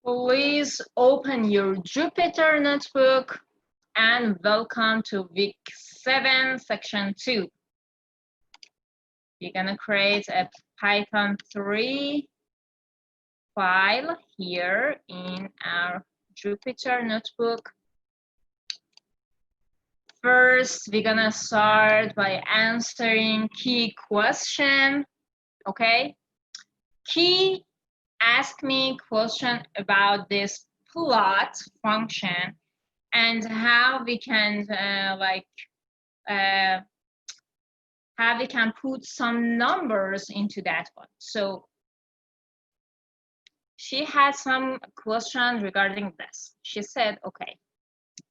Please open your Jupyter notebook and welcome to week 7, section 2. We're gonna create a Python 3 file here in our Jupyter notebook. First, we're gonna start by answering key question, okay? Key ask me question about this plot function and how we can how we can put some numbers into that one. So she had some questions regarding this. She said, okay,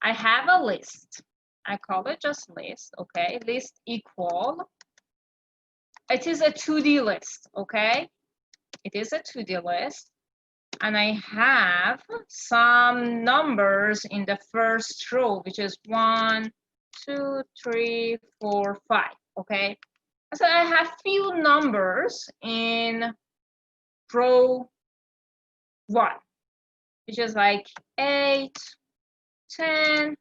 I have a list. I call it just list, okay? List equal. It is a 2D list, okay? It is a 2D list. And I have some numbers in the first row, which is 1, 2, 3, 4, 5, okay? So I have few numbers in row 1, which is like 8, 10,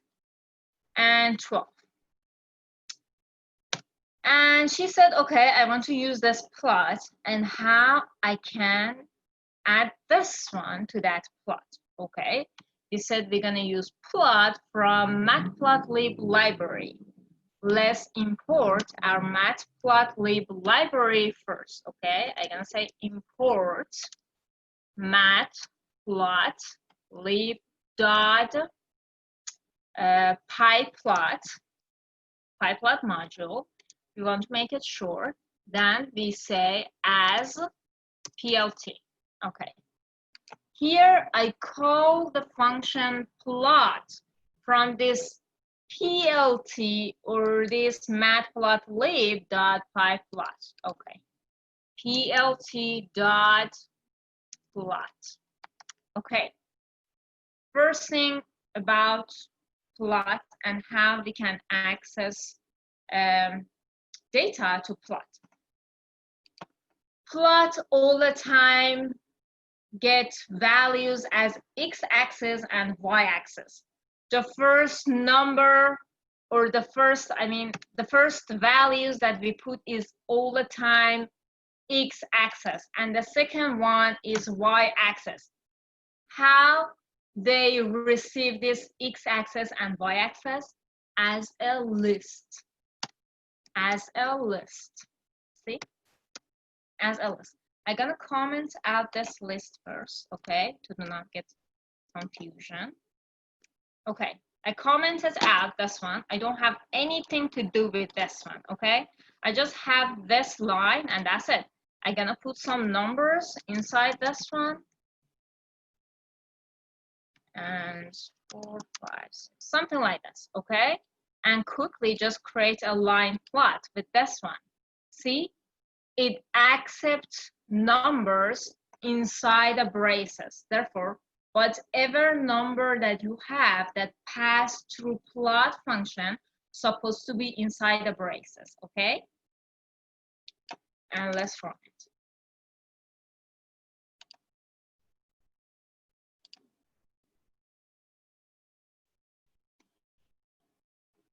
and 12. And she said, okay, I want to use this plot and how I can add this one to that plot, okay? He said we're gonna use plot from matplotlib library. Let's import our matplotlib library first, okay? I'm gonna say import matplotlib dot pyplot module. We want to make it short. Then we say as plt. Okay. Here I call the function plot from this plt or this matplotlib.pyplot. Okay. plt.plot. Okay. First thing about plot and how we can access data to plot. Plot all the time get values as x-axis and y-axis. The first number or the first values that we put is all the time x-axis and the second one is y-axis. How they receive this x-axis and y-axis? As a list. As a list. See? As a list. I'm gonna comment out this list first, okay, to do not get confusion. Okay, I commented out this one. I don't have anything to do with this one, okay? I just have this line and that's it. I'm gonna put some numbers inside this one. And 4, 5, 6, something like this, okay? And quickly just create a line plot with this one. See? It accepts numbers inside the braces. Therefore, whatever number that you have that pass through plot function supposed to be inside the braces, okay? And let's run it.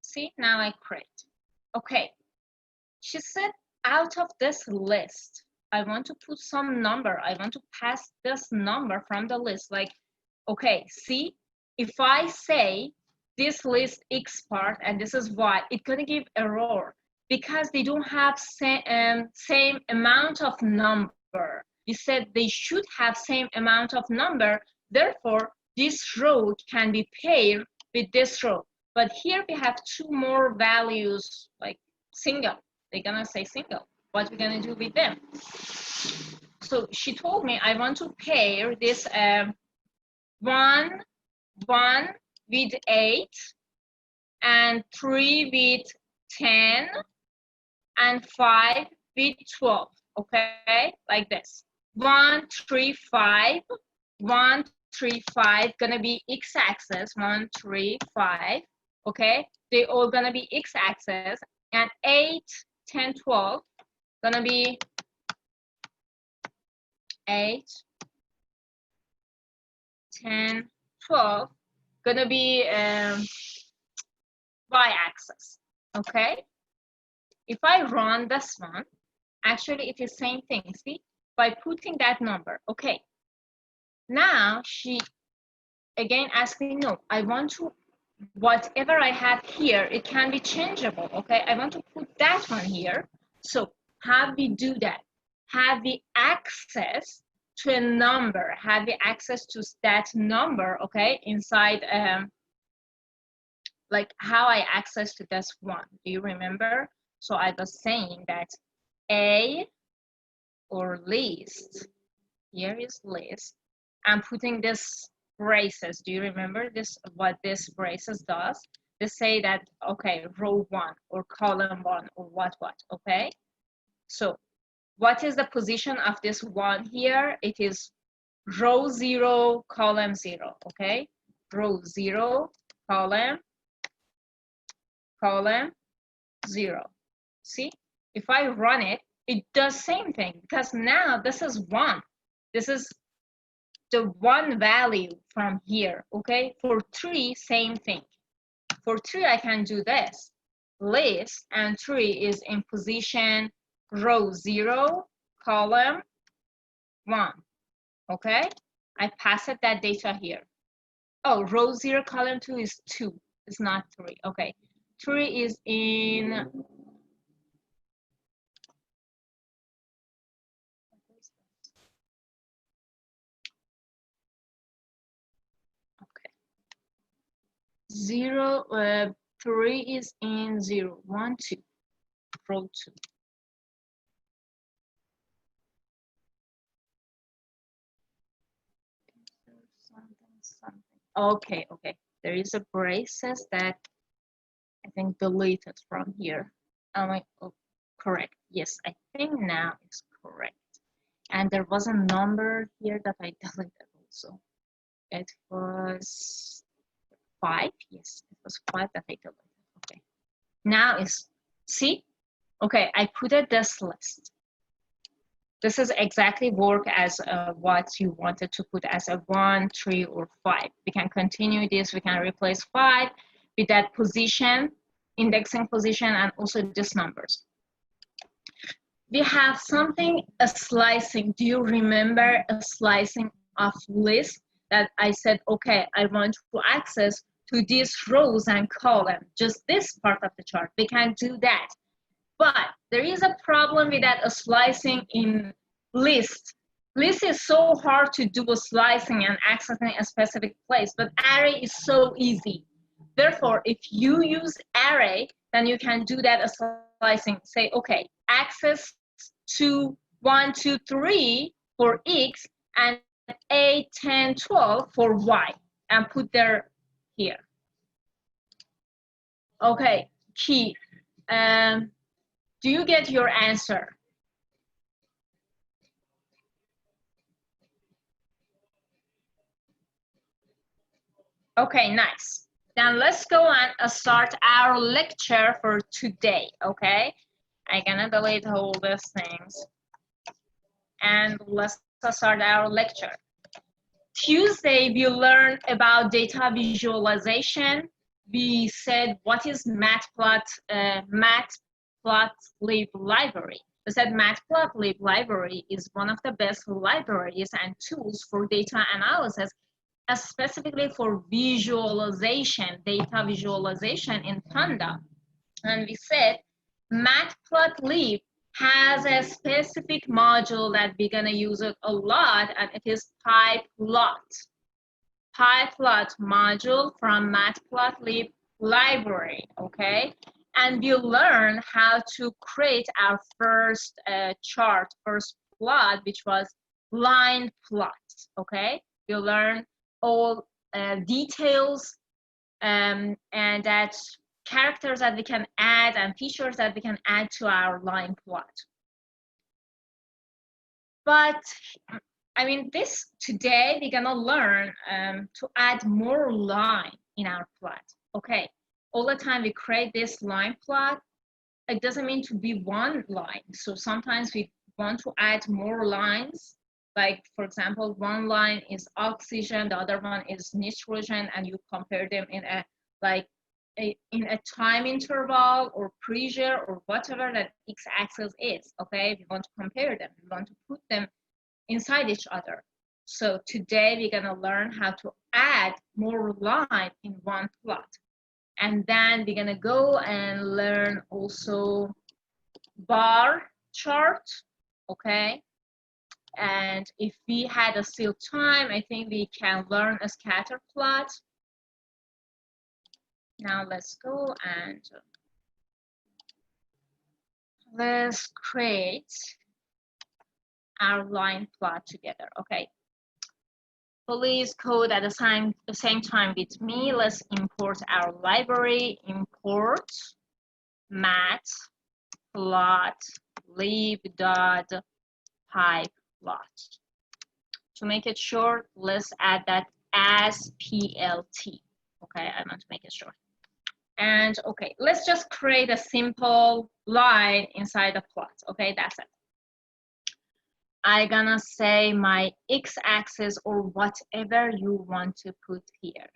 See, now I create. Okay, she said out of this list, I want to put some number. I want to pass this number from the list. Like, okay, see, if I say this list X part and this is Y, it's gonna give error because they don't have same amount of number. You said they should have same amount of number. Therefore, this row can be paired with this row. But here we have 2 more values, like single. They're gonna say single. What we're gonna do with them? So she told me I want to pair this 1 with 8 and 3 with 10 and 5 with 12. Okay, like this. 1, 3, 5. 1, 3, 5 gonna be x-axis. 1, 3, 5. Okay, they all gonna be x-axis, and 8, 10, 12 gonna be 8, 10, 12, gonna be y-axis, okay? If I run this one, actually it is same thing, see? By putting that number, okay. Now she again asked me, no, I want to, whatever I have here, it can be changeable, okay? I want to put that one here. So how we do that? Have we access to a number? Have we access to that number, okay, inside, like how I access to this one? Do you remember? So I was saying that A or list, here is list. I'm putting this braces. Do you remember this? What this braces does? They say that, okay, row 1 or column 1 or what, okay? So what is the position of this 1 here? It is row 0, column 0, okay? Row 0, column 0. See, if I run it, it does same thing because now this is 1. This is the 1 value from here, okay? For 3, same thing. For 3, I can do this. List, and 3 is in position row 0, column 1, okay? I pass it that data here. Oh, row 0, column 2 is 2. It's not 3, okay. 3 is in okay. 3 is in 0, 1, 2, row 2. Okay, okay. There is a braces that I think deleted from here. Am I correct? Yes, I think now it's correct. And there was a number here that I deleted also. It was 5. Yes, it was 5 that I deleted. Okay. Now is, see? Okay, I put it this list. This is exactly work as what you wanted to put as a 1, 3, or 5. We can continue this. We can replace 5 with that position, indexing position, and also these numbers. We have something, a slicing. Do you remember a slicing of list that I said, okay, I want to access to these rows and columns, just this part of the chart. We can do that. But there is a problem with that slicing in list. List is so hard to do a slicing and accessing a specific place, but array is so easy. Therefore, if you use array, then you can do that slicing. Say, okay, access to 1, 2, 3 for X and 8, 10, 12 for Y, and put there here. Okay, key. Do you get your answer? Okay, nice. Then let's go and start our lecture for today, okay? I'm gonna delete all these things. And let's start our lecture. Tuesday, we learned about data visualization. We said, what is Matplotlib library? We said Matplotlib library is one of the best libraries and tools for data analysis, specifically for visualization, data visualization in Panda. And we said Matplotlib has a specific module that we're gonna use it a lot, and it is PyPlot. PyPlot module from Matplotlib library, okay? And we learn how to create our first chart, first plot, which was line plot, okay? We learn all details and that characters that we can add and features that we can add to our line plot. But I mean, today we're gonna learn to add more line in our plot. Okay, all the time we create this line plot, it doesn't mean to be one line. So sometimes we want to add more lines like for example, one line is oxygen, the other one is nitrogen, and you compare them in a in a time interval or pressure or whatever that x-axis is. Okay, we want to compare them, we want to put them inside each other. So today we're gonna learn how to add more line in one plot, and then we're gonna go and learn also bar chart. Okay, and if we had a still time, I think we can learn a scatter plot. Now let's go and let's create our line plot together. Okay, please code at the same time with me. Let's import our library. Import matplot lib.pyplot. To make it short, let's add that as PLT. Okay, I want to make it short. And okay, let's just create a simple line inside the plot. Okay, that's it. I'm gonna say my x-axis or whatever you want to put here.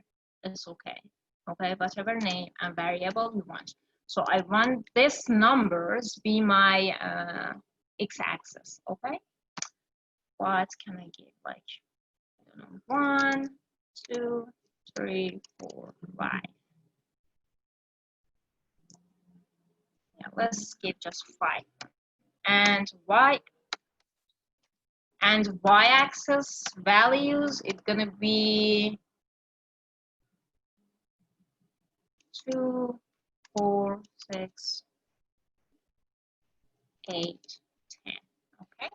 It's okay. Okay, whatever name and variable you want. So I want this numbers be my x-axis. Okay. What can I give? Like, I don't know, 1, 2, 3, 4, 5. Yeah, let's give just 5. And y-axis values, it's gonna be 2, 4, 6, 8, 10. Okay.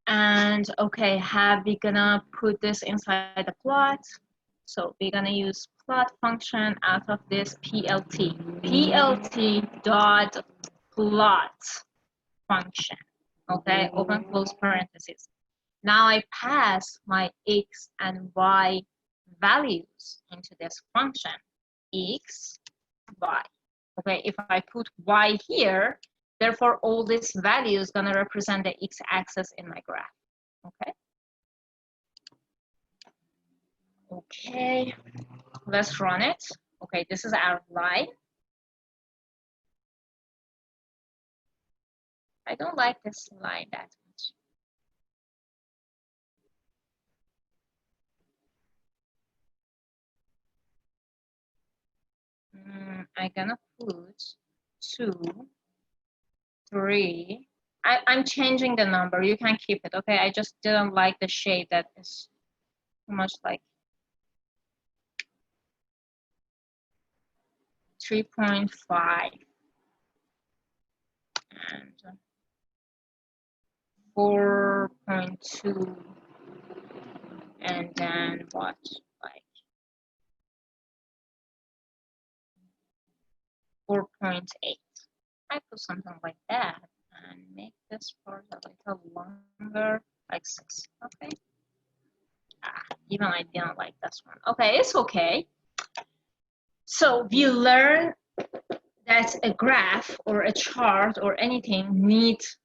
And okay, how we gonna put this inside the plot? So we're gonna use plot function out of this PLT. PLT dot plot function. Okay, open close parentheses. Now I pass my x and y values into this function. X, y. Okay, if I put y here, therefore all this value is gonna represent the x-axis in my graph. Okay. Okay, let's run it. Okay, this is our line. I don't like this line that much. I'm gonna put 2, 3. I'm changing the number. You can keep it, okay? I just didn't like the shape that is too much like 3.5 and 4.2 and then what, like 4.8. I put something like that and make this part a little longer, like 6. Okay. Even I didn't like this one. Okay, it's okay. So we learn that a graph or a chart or anything needs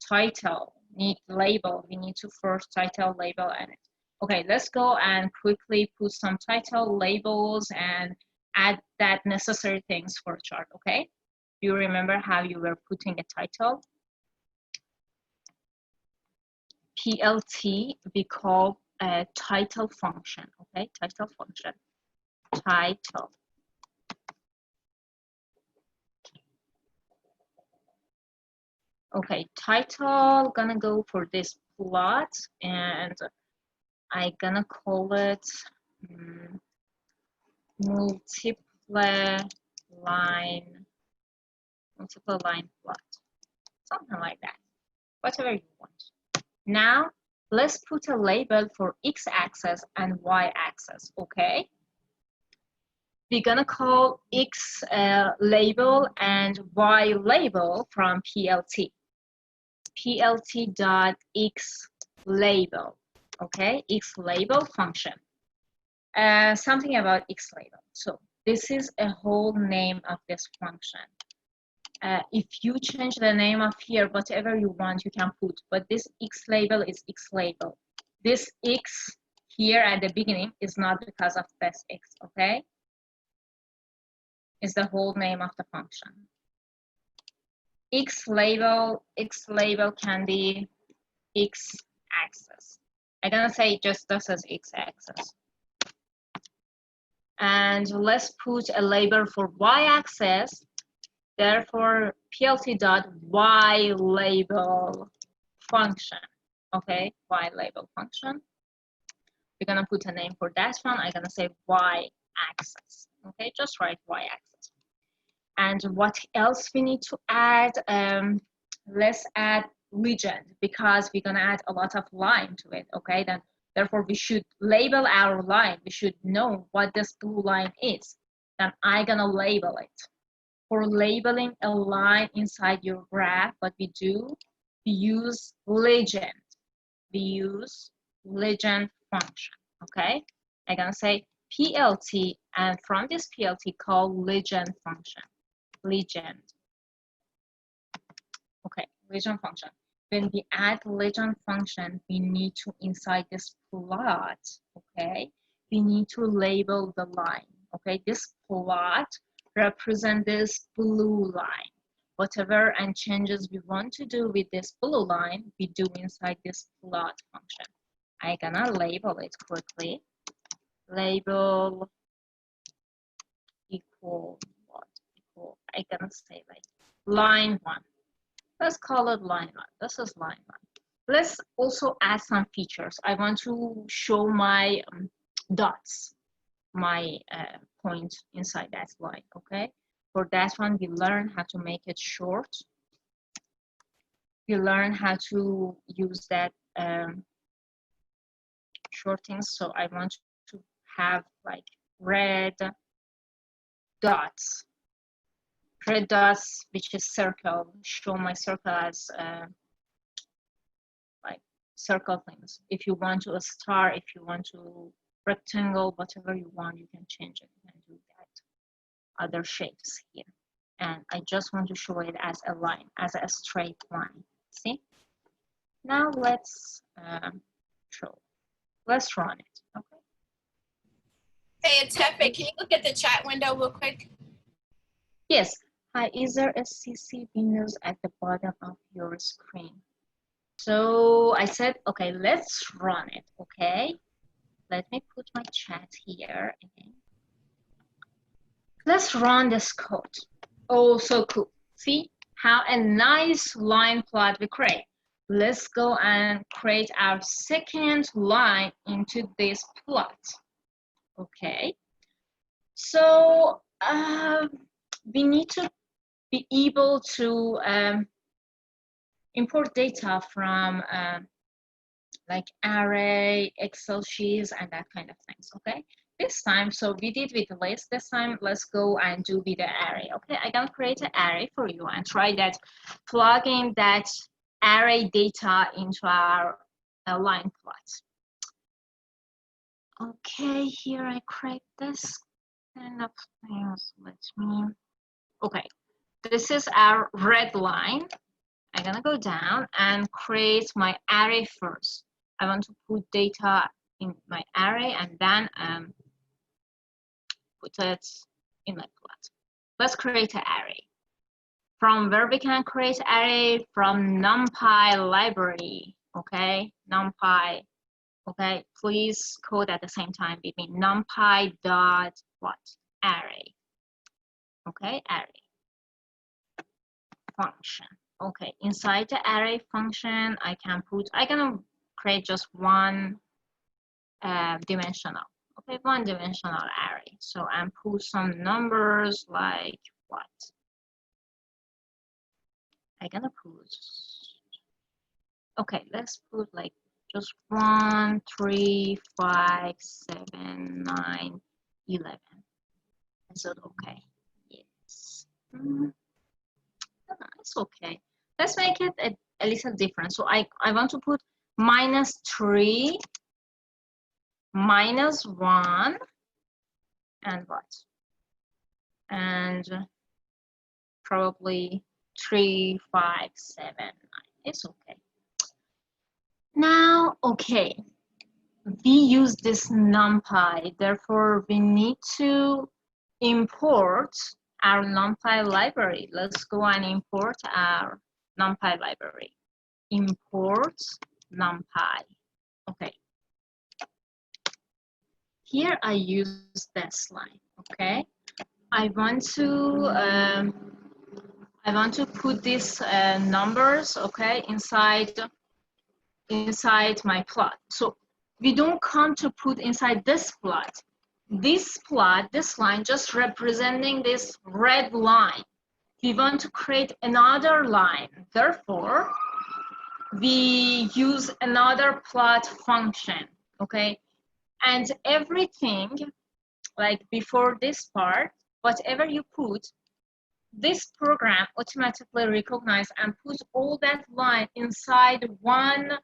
title, need label. We need to first title, label, and it. Okay, let's go and quickly put some title labels and add that necessary things for a chart. Okay, do you remember how you were putting a title? PLT we call a title function. Okay, title function. Title. Okay, title gonna go for this plot and I gonna call it multiple line plot, something like that, whatever you want. Now let's put a label for x-axis and y-axis. Okay, we're gonna call x label and y label from PLT. PLT dot x label. Okay, x label function. Something about x label. So this is a whole name of this function. if you change the name of here, whatever you want, you can put. But this X label is X label. This X here at the beginning is not because of this X, okay? It's the whole name of the function. X label can be X axis. I'm gonna say just this is X axis. And let's put a label for Y axis. Therefore, plt.y label function. Okay, Y label function. We're gonna put a name for that one. I'm gonna say Y axis. Okay, just write Y axis. And what else we need to add? Let's add legend, because we're gonna add a lot of line to it. Okay, then therefore we should label our line. We should know what this blue line is. Then I'm gonna label it. For labeling a line inside your graph, what we do, we use legend. We use legend function, okay? I'm gonna say PLT, and from this PLT call legend function, legend. Okay, legend function. When we add legend function, we need to, inside this plot, okay, we need to label the line, okay? This plot represent this blue line. Whatever and changes we want to do with this blue line, we do inside this plot function. I'm gonna label it quickly. Label equal what? Equal, I'm gonna say like line 1. Let's call it line 1. This is line 1. Let's also add some features. I want to show my dots, my point inside that line, okay? For that one, we learn how to make it short. We learn how to use that shorting. So I want to have like red dots, which is circle. Show my circle as like circle things. If you want to a star, if you want to rectangle, whatever you want, you can change it and do that. Other shapes here. And I just want to show it as a line, as a straight line. See? Now let's let's run it. Okay. Hey, Tepe, can you look at the chat window real quick? Yes. Hi, is there a CC Windows at the bottom of your screen? So I said, okay, let's run it. Okay. Let me put my chat here again. Let's run this code. Oh, so cool. See how a nice line plot we create. Let's go and create our second line into this plot. Okay. So we need to be able to import data from like array, Excel sheets, and that kind of things. Okay. This time, so we did with the list. This time, let's go and do with the array. Okay, I can create an array for you and try that, plug in that array data into our line plot. Okay, here I create this kind of things. Let me. Okay, this is our red line. I'm gonna go down and create my array first. I want to put data in my array and then put it in my plot. Let's create an array. From where we can create array? From NumPy library, okay? NumPy, okay? Please code at the same time with me. NumPy dot what? Array, okay? Array function. Okay, inside the array function, I'm gonna create just one dimensional. Okay, one dimensional array. So I'm put some numbers like what? I'm gonna put, okay, let's put like just 1, 3, 5, 7, 9, 11. Is it okay? Yes. It's okay. Let's make it a little different. So I want to put -3, -1, and what? And probably 3, 5, 7, 9. It's okay. Now, okay, we use this NumPy, therefore we need to import our NumPy library. Let's go and import our NumPy library. Import NumPy. Okay. Here I use this line. Okay. I want to put these numbers, okay, inside my plot. So we don't come to put inside this plot. This plot, this line, just representing this red line. We want to create another line. Therefore, we use another plot function, okay? And everything, like before this part, whatever you put, this program automatically recognizes and puts all that line inside one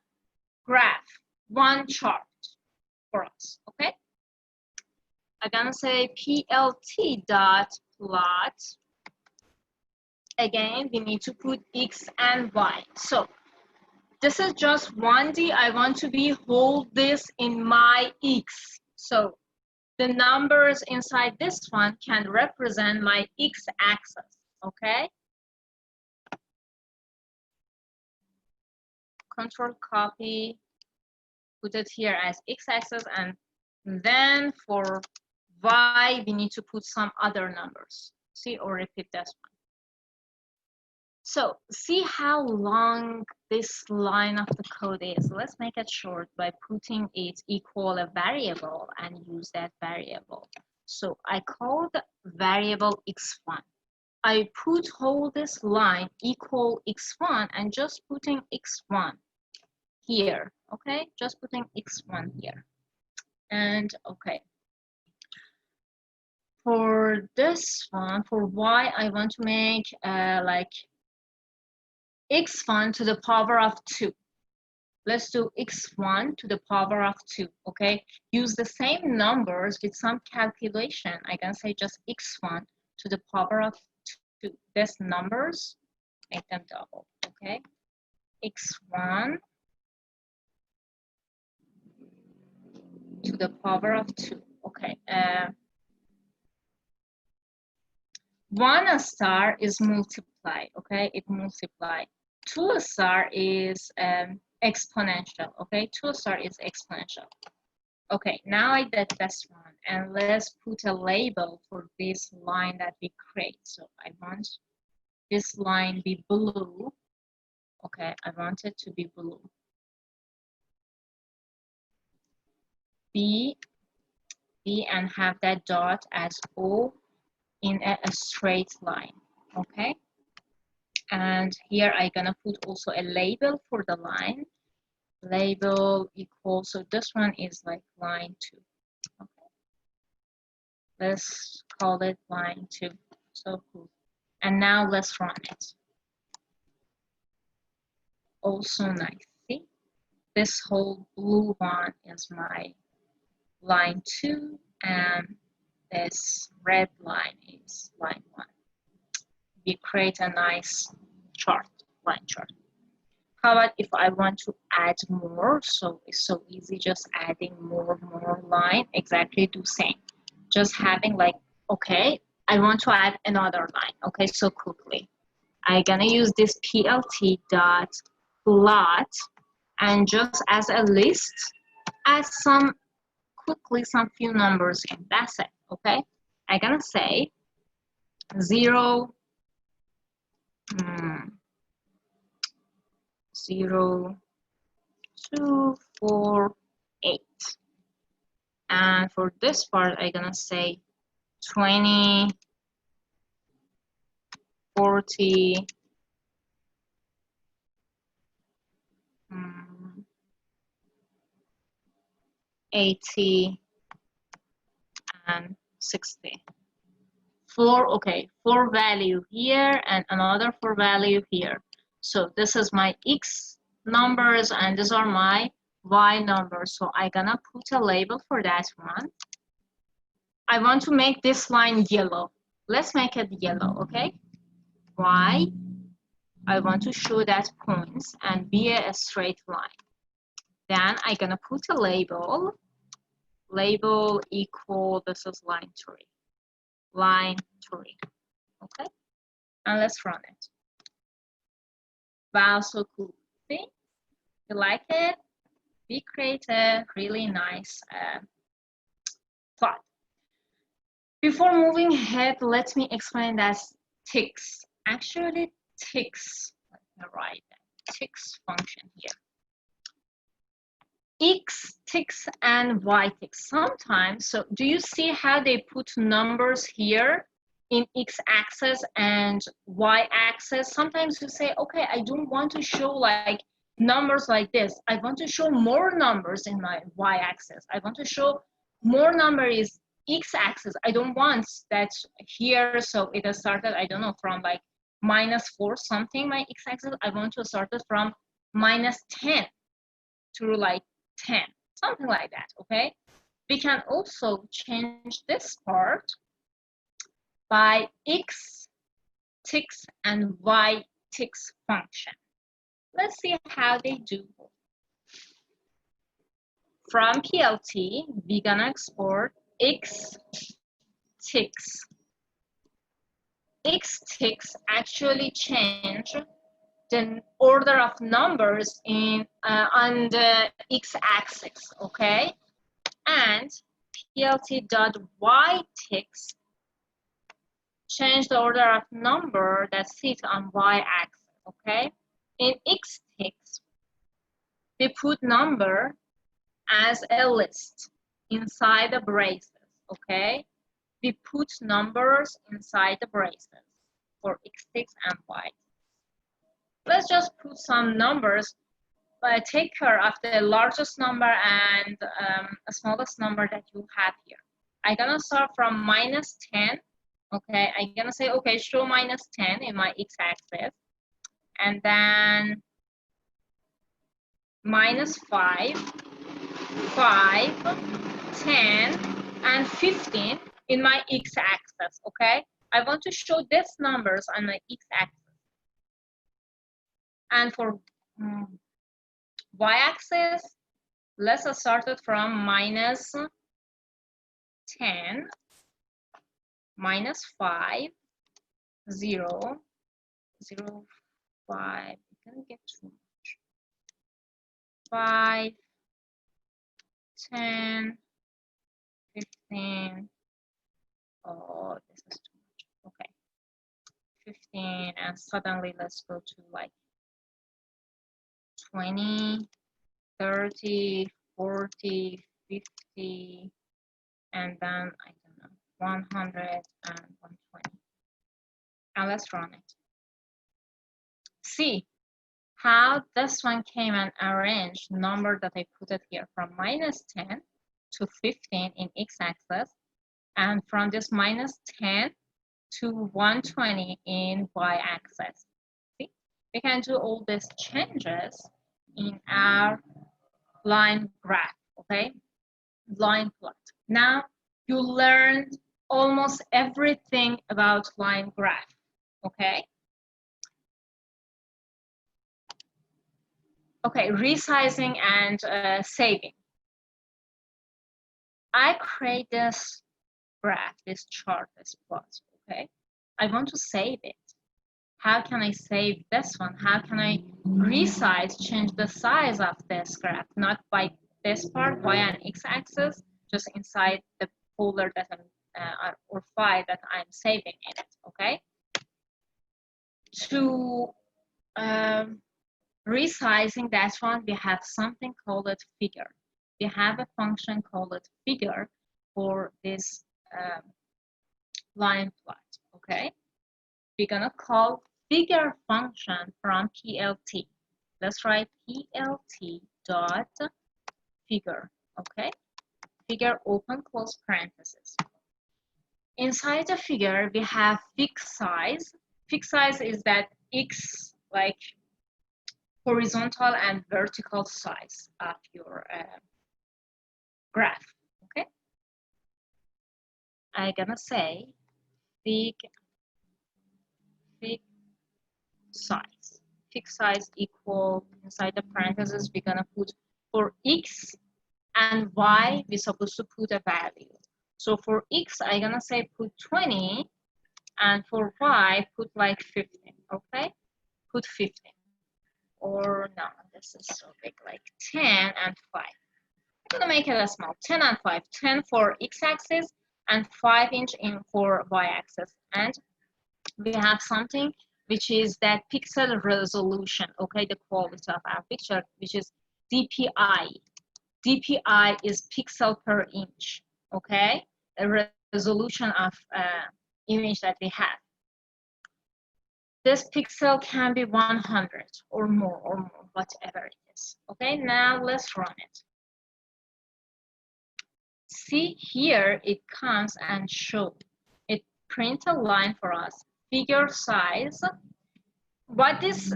graph, one chart for us, okay? I'm gonna say plt.plot. Again, we need to put X and Y. So this is just 1D. I want to hold this in my X. So the numbers inside this one can represent my X axis, okay? Control copy, put it here as X axis, and then for Y, we need to put some other numbers. See, or repeat this one. So see how long this line of the code is. Let's make it short by putting it equal a variable and use that variable. So I call the variable x1. I put whole this line equal x1 and just putting x1 here, okay? Just putting x1 here. And okay. For this one, for y, I want to make like x1 to the power of 2. Let's do x1 to the power of 2, okay? Use the same numbers with some calculation. I can say just x1 to the power of 2. These numbers, make them double, okay? x1 to the power of 2, okay? 1 star is multiply, okay? It multiply. 2 star is exponential, okay? 2 star is exponential. Okay, now I did this one, and let's put a label for this line that we create. So I want this line be blue. Okay, I want it to be blue. B, and have that dot as O in a straight line, okay? And here I'm gonna put also a label for the line. Label equals, so this one is like line 2. Okay. Let's call it line 2. So cool. And now let's run it. Also nice. See? This whole blue one is my line 2, and this red line is line 1. We create a nice chart, line chart. How about if I want to add more? So it's so easy, just adding more line, exactly the same. Just having like, okay, I want to add another line. Okay, so quickly. I'm gonna use this plt.plot and just as a list, add some few numbers in. That's it, okay? I'm gonna say 0, 0, 2, 4, 8. And for this part, I'm gonna say 20, 40, 80, and 60. 4 value here and another 4 value here. So this is my X numbers and these are my Y numbers. So I'm gonna put a label for that one. I want to make this line yellow. Let's make it yellow, okay? y. I want to show that points and be a straight line. Then I'm gonna put a label. Label equal, this is line 3. Line 3. Okay, and let's run it. Wow, so cool. See? You like it? We create a really nice plot. Before moving ahead, let me explain that ticks. Actually, ticks. Let me write that. Ticks function here. X ticks and Y ticks. Sometimes, so do you see how they put numbers here in x-axis and y-axis? Sometimes you say, okay, I don't want to show like numbers like this. I want to show more numbers in my y-axis. I want to show more numbers x-axis. I don't want that here, so it has started, I don't know, from like -4 something, my x-axis. I want to start it from -10 to like 10, something like that, okay? We can also change this part by x ticks and y ticks function. Let's see how they do. From PLT, we're gonna export x ticks. X ticks actually change the order of numbers in on the x-axis, okay? And plt.yticks change the order of number that sits on y-axis, okay? In xticks, we put number as a list inside the braces, okay? We put numbers inside the braces for xticks and y. Let's just put some numbers, but take care of the largest number and the smallest number that you have here. I'm gonna start from -10. Okay, I'm gonna say, okay, show -10 in my x-axis, and then -5, 5, 10, and 15 in my x-axis, okay? I want to show these numbers on my x-axis. And for y-axis, let's start it from -10, -5, 0, 0, 5, you can get too much. 5, 10, 15, oh, this is too much, okay. 15, and suddenly let's go to like 20, 30, 40, 50, and then, I don't know, 100 and 120. And let's run it. See how this one came and arranged number that I put it here from -10 to 15 in x-axis, and from this -10 to 120 in y-axis. See, we can do all these changes in our line graph, okay? Line plot. Now you learned almost everything about line graph, okay? Okay, resizing and saving. I create this graph, this chart, this plot, okay? I want to save it. How can I save this one? How can I resize, change the size of this graph? Not by this part, y and x-axis, just inside the folder that I'm, or file that I'm saving in it, okay? To resizing that one, we have something called it figure. We have a function called it figure for this line plot, okay? We're gonna call figure function from PLT. Let's write PLT dot figure, okay? Figure open close parenthesis. Inside the figure, we have fixed size. Fixed size is that x, like horizontal and vertical size of your graph, okay? I'm gonna say fig size. Fixed size equal, inside the parentheses, we're gonna put for x and y, we're supposed to put a value. So for x, I'm gonna say put 20, and for y, put like 15, okay? Put 15. Or no, this is so big, like 10 and 5. I'm gonna make it a small, 10 and 5. 10 for x-axis and 5" in for y-axis. And we have something which is that pixel resolution, okay, the quality of our picture, which is DPI. DPI is pixel per inch, okay, the resolution of image that we have. This pixel can be 100 or more, whatever it is. Okay, now let's run it. See here, it comes and shows. It prints a line for us. Figure size. What this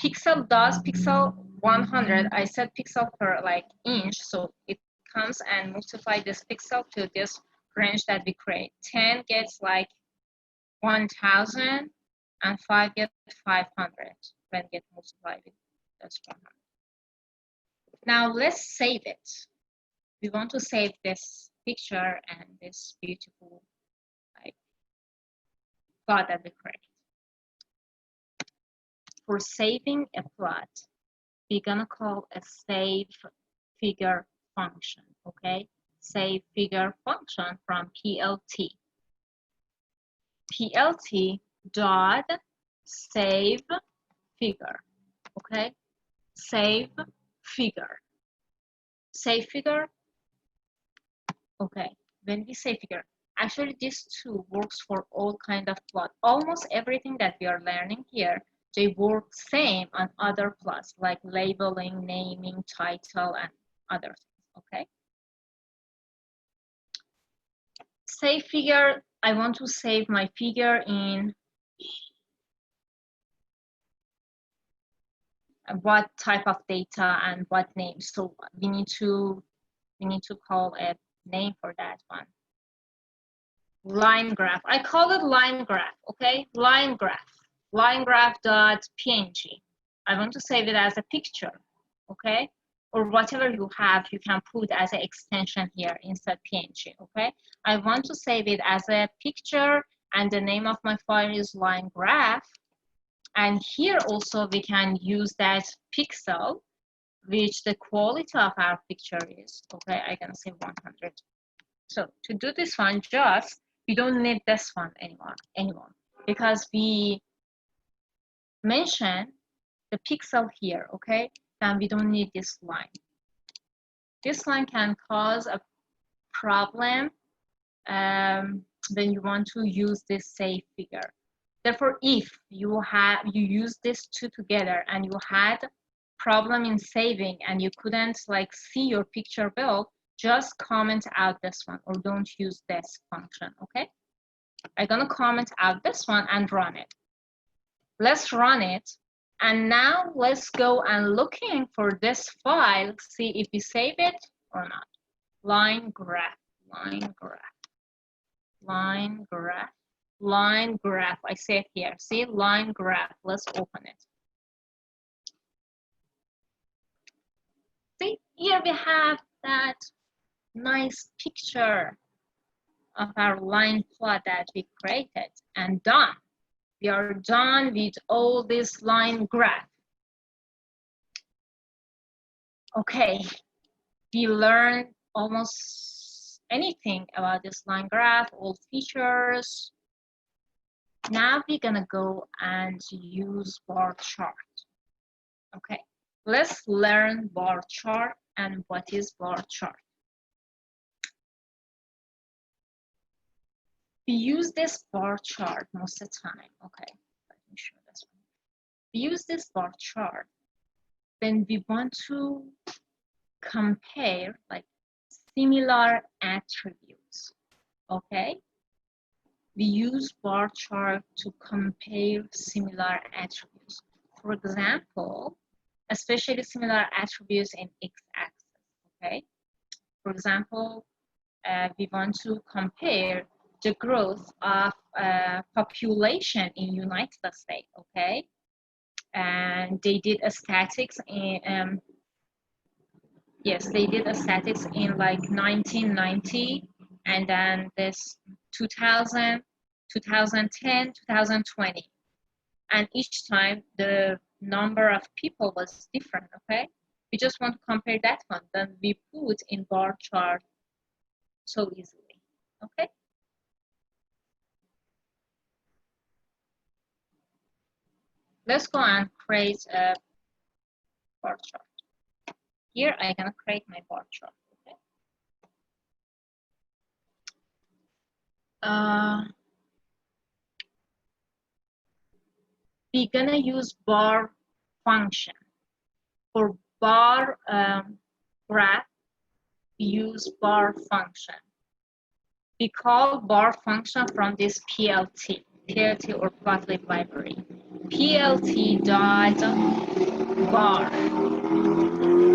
pixel does, pixel 100, I said pixel per like inch, so it comes and multiply this pixel to this range that we create. 10 gets like 1000 and 5 gets 500 when get multiplied with this 100. Now let's save it. We want to save this picture and this beautiful like plot that we create. For saving a plot, we're gonna call a save figure function, okay? Save figure function from PLT. PLT dot save figure, okay? Save figure. Save figure, okay. When we say figure, actually this too works for all kind of plot. Almost everything that we are learning here, they work same on other plots like labeling, naming, title, and other things, okay? Save figure, I want to save my figure in what type of data and what name. So we need to call a name for that one. Line graph. I call it line graph, okay? Line graph. Line graph.png. I want to save it as a picture, okay? Or whatever you have, you can put as an extension here instead PNG, okay? I want to save it as a picture, and the name of my file is line graph. And here also we can use that pixel, which the quality of our picture is, okay? I can say 100. So to do this one, just we don't need this one anymore, because we mention the pixel here, okay? Then we don't need this line. This line can cause a problem when you want to use this save figure. Therefore, if you use these two together and you had problem in saving and you couldn't like see your picture well, just comment out this one or don't use this function, okay? I'm gonna comment out this one and run it. Let's run it. And now let's go and looking for this file, see if we save it or not. Line graph, line graph, line graph, line graph. I say it here. See, line graph. Let's open it. See, here we have that nice picture of our line plot that we created and done. We are done with all this line graph. Okay, we learned almost anything about this line graph, all features. Now we're gonna go and use bar chart. Okay, let's learn bar chart and what is bar chart. We use this bar chart most of the time. Okay, let me show this one. We use this bar chart when we want to compare like similar attributes. Okay, we use bar chart to compare similar attributes. For example, especially similar attributes in x-axis. Okay, for example, we want to compare the growth of population in United States, okay? and they did a statics in yes, they did a statics in like 1990, and then this 2000, 2010, 2020, and each time the number of people was different. Okay, we just want to compare that one, then we put in bar chart so easily. Okay, let's go and create a bar chart. Here I'm gonna create my bar chart. Okay. We're gonna use bar function. For bar graph, we use bar function. We call bar function from this PLT or Plotly library. PLT dot bar.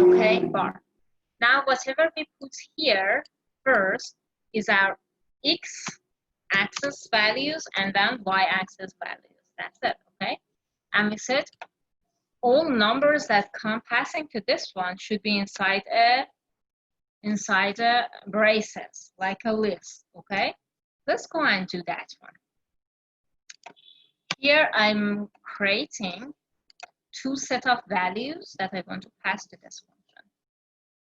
Okay, bar. Now whatever we put here first is our x-axis values and then y-axis values. That's it. Okay, and we said all numbers that come passing to this one should be inside a braces, like a list. Okay, let's go and do that one. Here I'm creating two set of values that I want to pass to this function.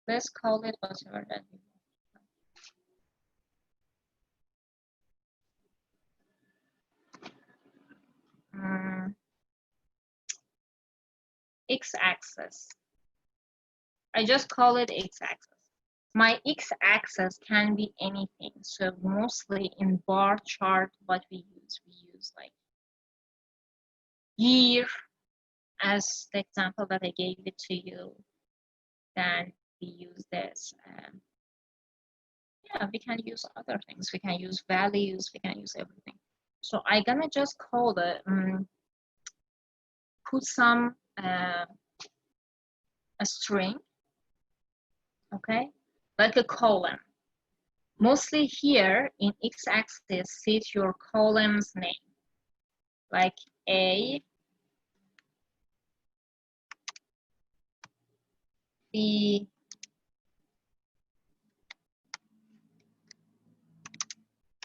Let's call it whatever that we want. X-axis. I just call it x-axis. My x-axis can be anything. So mostly in bar chart, what we use like year as the example that I gave it to you. Then we use this. Yeah, we can use other things. We can use values. We can use everything. So I'm gonna just call it, put some a string, okay, like a column. Mostly here in x-axis, set your column's name, like A, B,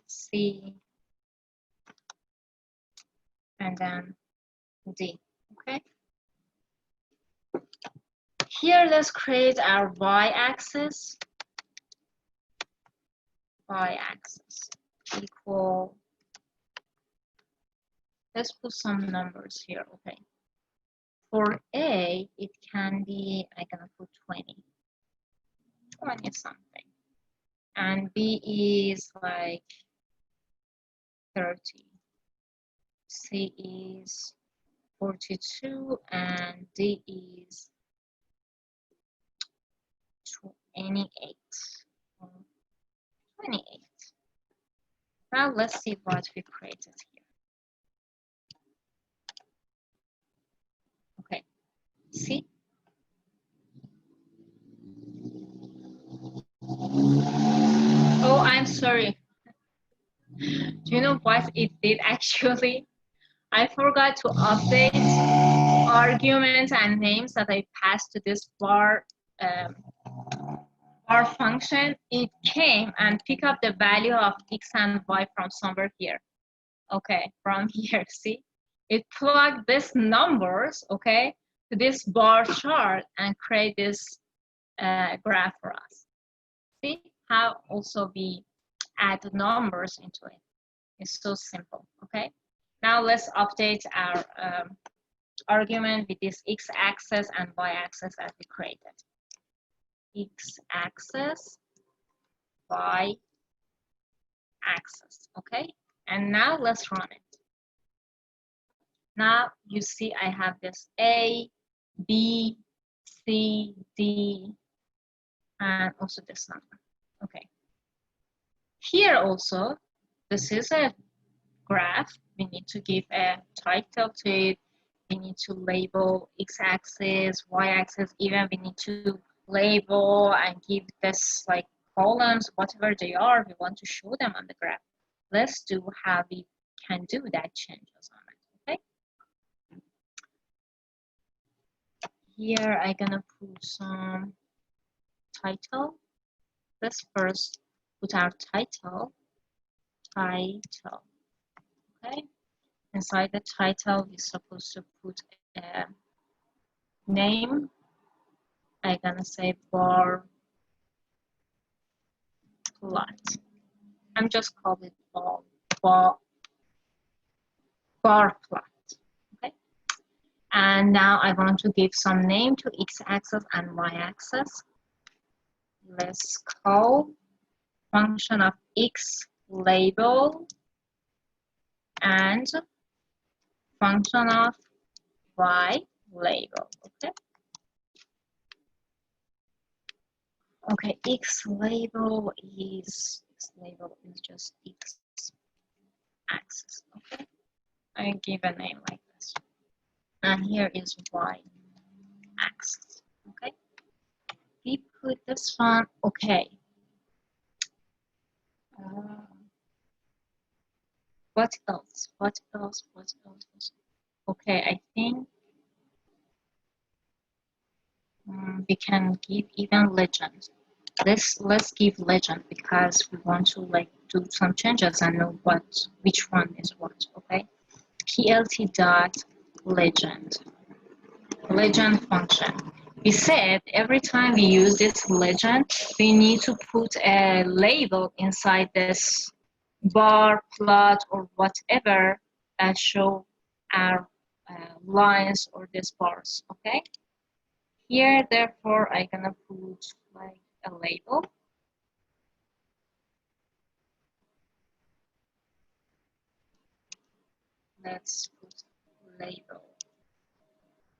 C, and then D, okay? Here, let's create our y-axis. Y-axis equal, let's put some numbers here, okay? For A, it can be, I'm gonna put 20 something. And B is like 30. C is 42 and D is 28. 28. Now let's see what we created here. Okay, see? Oh, I'm sorry. Do you know what it did actually? I forgot to update arguments and names that I passed to this bar function. It came and picked up the value of x and y from somewhere here. Okay, from here, see? It plugged these numbers, okay, to this bar chart and create this graph for us. See how also we add numbers into it. It's so simple, okay? Now let's update our argument with this x-axis and y-axis that we created. X-axis, y-axis, okay? And now let's run it. Now you see I have this A, B, C, D, and also this number, okay? Here also, this is a graph. We need to give a title to it. We need to label x-axis, y-axis, even we need to label and give this like columns, whatever they are, we want to show them on the graph. Let's do how we can do that changes on it, okay? here I'm gonna put some title. Let's first put our title. Okay. Inside the title, we're supposed to put a name. I'm gonna say bar plot. I'm just calling it bar plot. Okay. And now I want to give some name to x-axis and y-axis. Let's call function of x label and function of y label. Okay. Okay, x label is just x axis. Okay, I give a name like this, and here is y axis. Okay, we put this one. Okay. What else? What else? What else? Okay, I think we can give even legend. Let's give legend because we want to like do some changes and know which one is what. Okay, plt dot legend function. We said every time we use this legend, we need to put a label inside this bar, plot, or whatever that show our lines or these bars. Okay. Here, therefore, I'm gonna put like a label. Let's put label.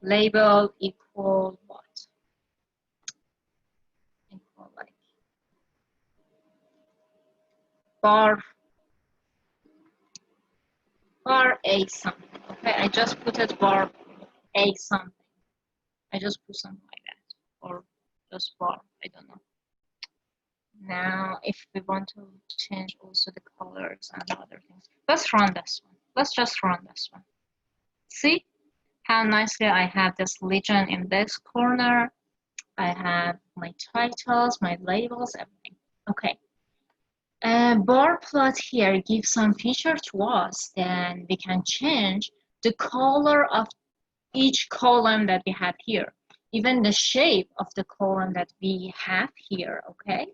Label equal what? Equal like bar a something. Okay, I just put it bar a something. I just put something like that, or just bar. I don't know. Now, if we want to change also the colors and other things, let's run this one. Let's just run this one. See how nicely I have this legend in this corner. I have my titles, my labels, everything. Okay. Bar plot here gives some feature to us. Then we can change the color of each column that we have here, even the shape of the column that we have here. Okay.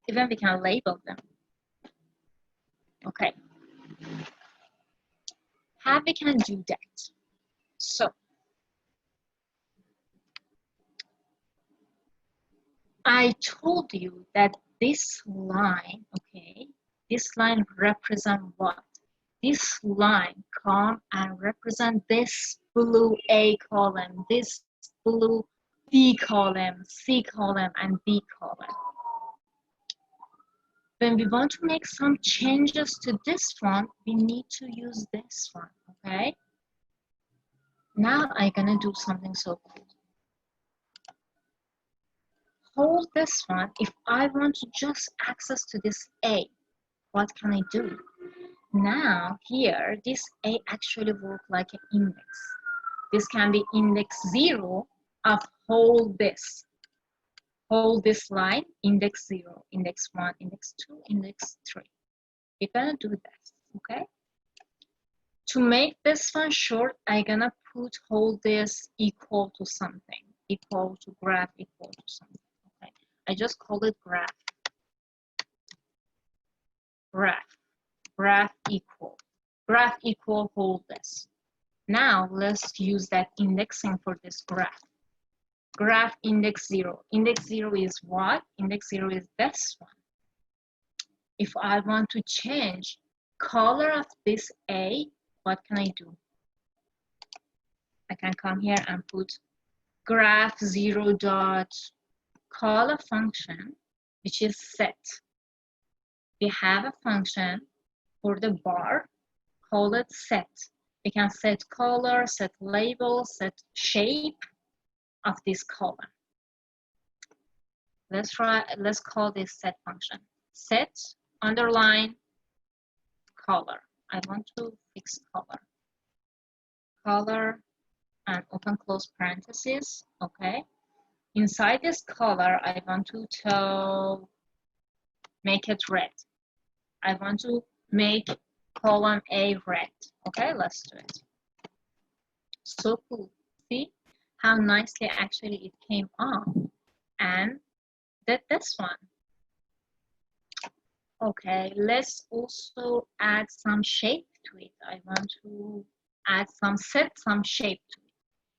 Even we can label them. Okay. How we can do that? So I told you that this line, okay, this line represent what? This line come and represent this blue A column, this blue B column, C column, and D column. When we want to make some changes to this one, we need to use this one, okay? Now I'm gonna do something so cool. Hold this one. If I want to just access to this A, what can I do? Now here, this A actually work like an index. This can be index 0 of hold this line, index 0, index 1, index 2, index 3. We're gonna do this, okay? To make this one short, I'm gonna hold this equal to something, equal to graph, equal to something. Okay, I just call it graph. Graph equal hold this. Now let's use that indexing for this graph. Graph index 0. Index 0 is what? Index 0 is this one. If I want to change color of this A, what can I do? I can come here and put graph 0 dot color function, which is set. We have a function for the bar, call it set. We can set color, set label, set shape of this column. Let's call this set function. Set underline color. I want to fix color. Color and open close parentheses. Okay. Inside this color, I want to make it red. I want to make column A red. Okay, let's do it. So cool. See how nicely actually it came off. And did this one. Okay, let's also add some shape to it. I want to add set some shape to it.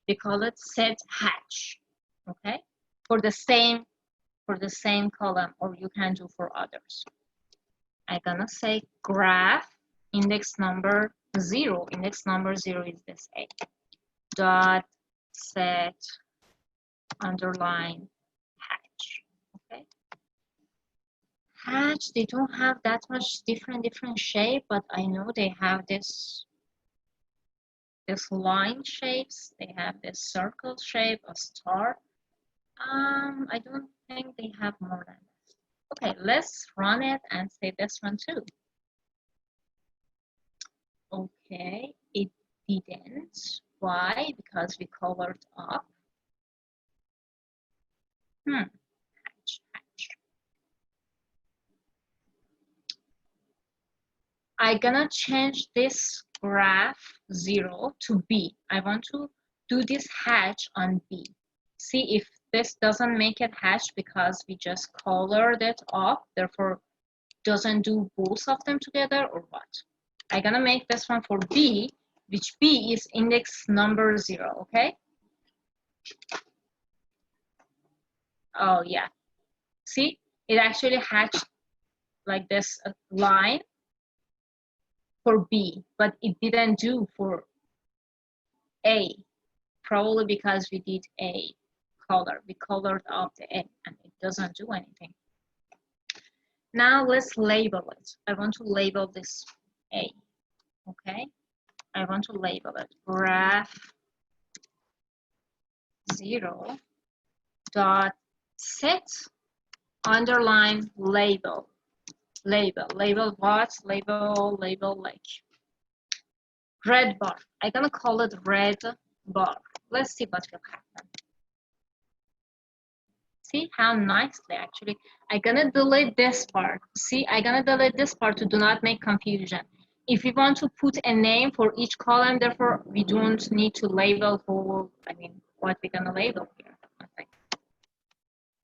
We call it set hatch. Okay, for the same column, or you can do for others. I'm gonna say graph index number 0. Index number 0 is this A. Dot set underline hatch. Okay. Hatch, they don't have that much different shape, but I know they have this line shapes. They have this circle shape, a star. I don't think they have more than this. Okay, let's run it and say this one too. Okay, it didn't. Why? Because we colored up. Hatch. I'm gonna change this graph 0 to B. I want to do this hatch on B. See if this doesn't make it hatch because we just colored it up, therefore doesn't do both of them together, or what. I'm gonna make this one for B, which B is index number 0, okay? Oh yeah, see, it actually hatched like this line for B, but it didn't do for A, probably because we did A color. We colored up the A and it doesn't do anything. Now let's label it. I want to label this A, okay? I want to label it graph 0 dot set underline label. Label what? Label like red bar. I'm gonna call it red bar. Let's see what will happen. See how nicely actually. I'm gonna delete this part. See, I'm gonna delete this part to do not make confusion. If we want to put a name for each column, therefore we don't need to label for, what we're gonna label here.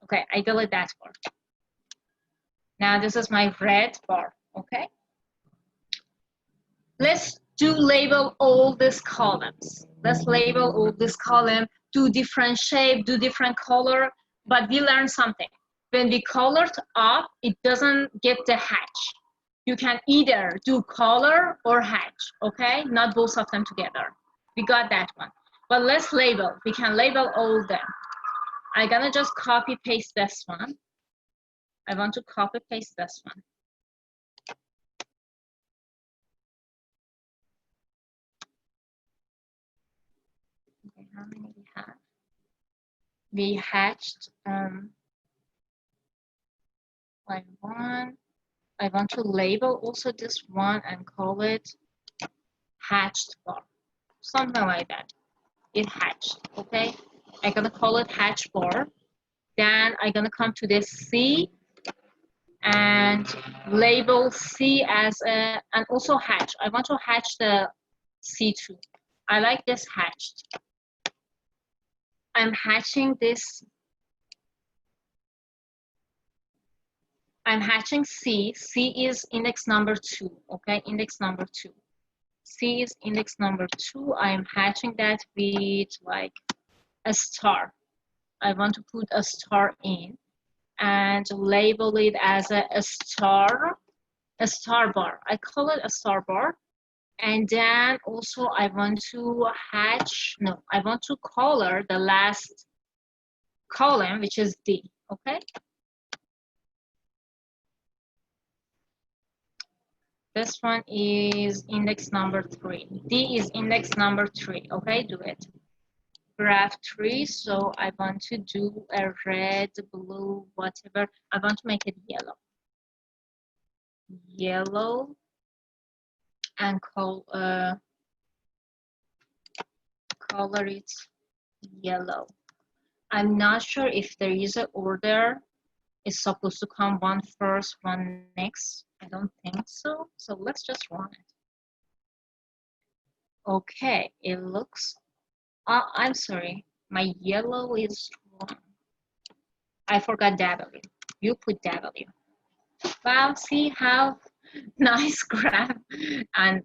Okay, I delete that part. Now this is my red bar, okay? Let's label all these columns. Let's label all this column, do different shape, do different color, but we learned something. When we colored up, it doesn't get the hatch. You can either do color or hatch, okay? Not both of them together. We got that one. But let's label. We can label all them. I'm gonna just copy paste this one. I want to copy paste this one. Okay, how many we have? We hatched like one. I want to label also this one and call it hatched bar. Something like that. It hatched, okay? I'm gonna call it hatch bar. Then I'm gonna come to this C and label C as a, and also hatch. I want to hatch the C2. I like this hatched. I'm hatching this. I'm hatching C. C is index number 2, okay? Index number 2. C is index number 2. I'm hatching that with like a star. I want to put a star in and label it as a star bar. I call it a star bar. And then also I want to I want to color the last column, which is D, okay? This one is index number 3. D is index number 3, okay? Do it. Graph 3, so I want to do a red, blue, whatever. I want to make it yellow. Yellow and color it yellow. I'm not sure if there is an order. It's supposed to come one first, one next. I don't think so. So let's just run it. Okay, it looks, I'm sorry, my yellow is wrong. I forgot W. You put W. Wow, see how nice graph and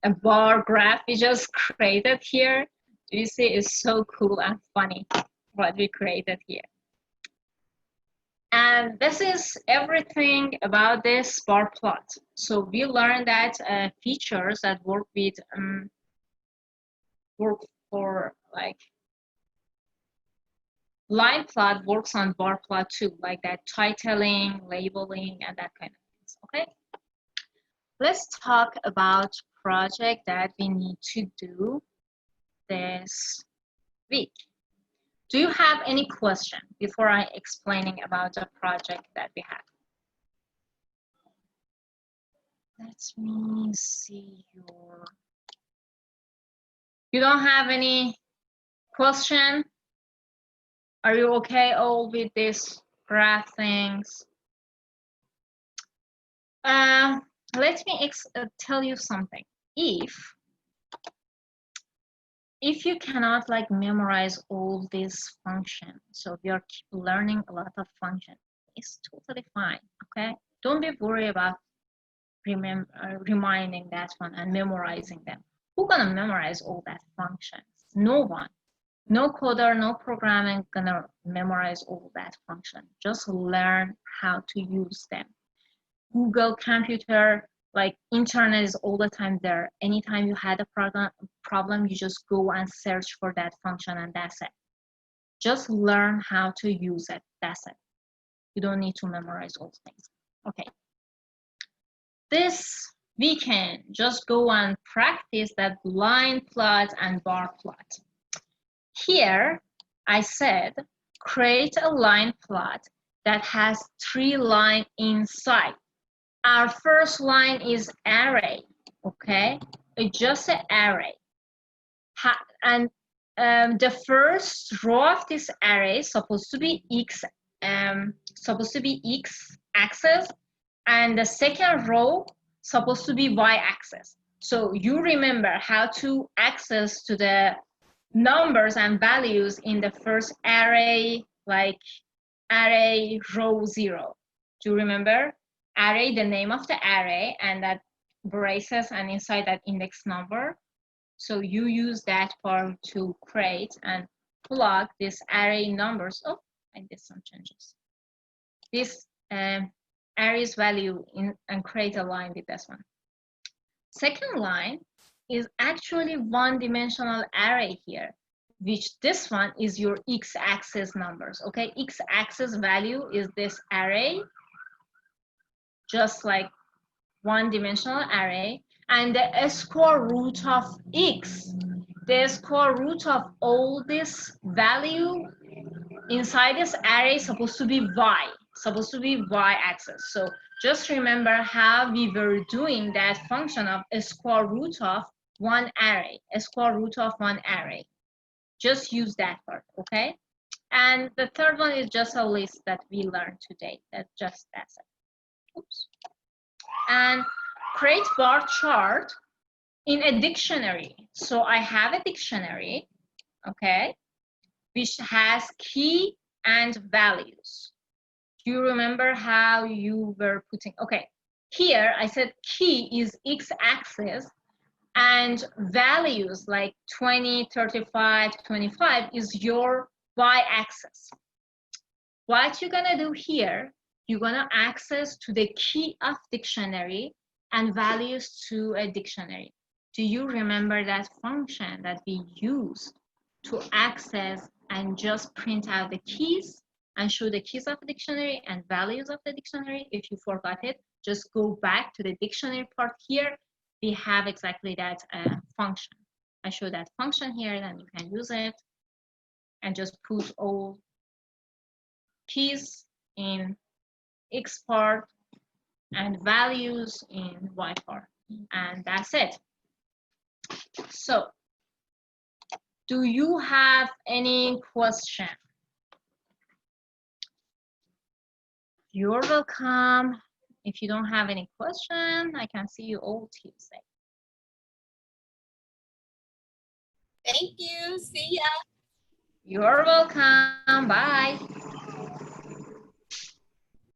a bar graph we just created here. Do you see? It's so cool and funny what we created here. And this is everything about this bar plot. So we learned that features that work for like line plot works on bar plot too, like that titling, labeling, and that kind of things. Okay. Let's talk about project that we need to do this week. Do you have any question before I explaining about the project that we have? Let me see your. You don't have any question? Are you okay all with this graph things? Let me tell you something. If you cannot like memorize all these functions, so we are keep learning a lot of functions, it's totally fine. Okay, don't be worried about reminding that one and memorizing them. Who's gonna memorize all that functions? No one. No coder, no programming gonna memorize all that function. Just learn how to use them. Google, computer, like internet is all the time there. Anytime you had a problem, you just go and search for that function and that's it. Just learn how to use it. That's it. You don't need to memorize all things. Okay. This weekend, just go and practice that line plot and bar plot. Here, I said, create a line plot that has 3 lines inside. Our first line is array, okay? It's just an array. And the first row of this array is supposed to be x axis, and the second row supposed to be y axis. So you remember how to access to the numbers and values in the first array, like array row 0. Do you remember? Array, the name of the array, and that braces and inside that index number. So you use that part to create and plug this array numbers. Oh, I did some changes. This array's value in and create a line with this one. Second line is actually one-dimensional array here, which this one is your x-axis numbers, okay? X-axis value is this array, just like one-dimensional array, and the square root of x, the square root of all this value inside this array is supposed to be y-axis. So just remember how we were doing that function of a square root of one array, a square root of one array. Just use that part, okay? And the third one is just a list that we learned today. That's it. Oops. And create bar chart in a dictionary. So I have a dictionary, okay, which has key and values. Do you remember how you were putting? Okay, here I said key is x-axis and values like 20, 35, 25 is your y-axis. What you're gonna do here, you're gonna access to the key of dictionary and values to a dictionary. Do you remember that function that we used to access and just print out the keys and show the keys of the dictionary and values of the dictionary? If you forgot it, just go back to the dictionary part here. We have exactly that function. I show that function here, then you can use it and just put all keys in X part and values in Y part, and that's it. So Do you have any question? You're welcome. If you don't have any question, I can see you all Tuesday. Thank you. See ya. You're welcome. Bye.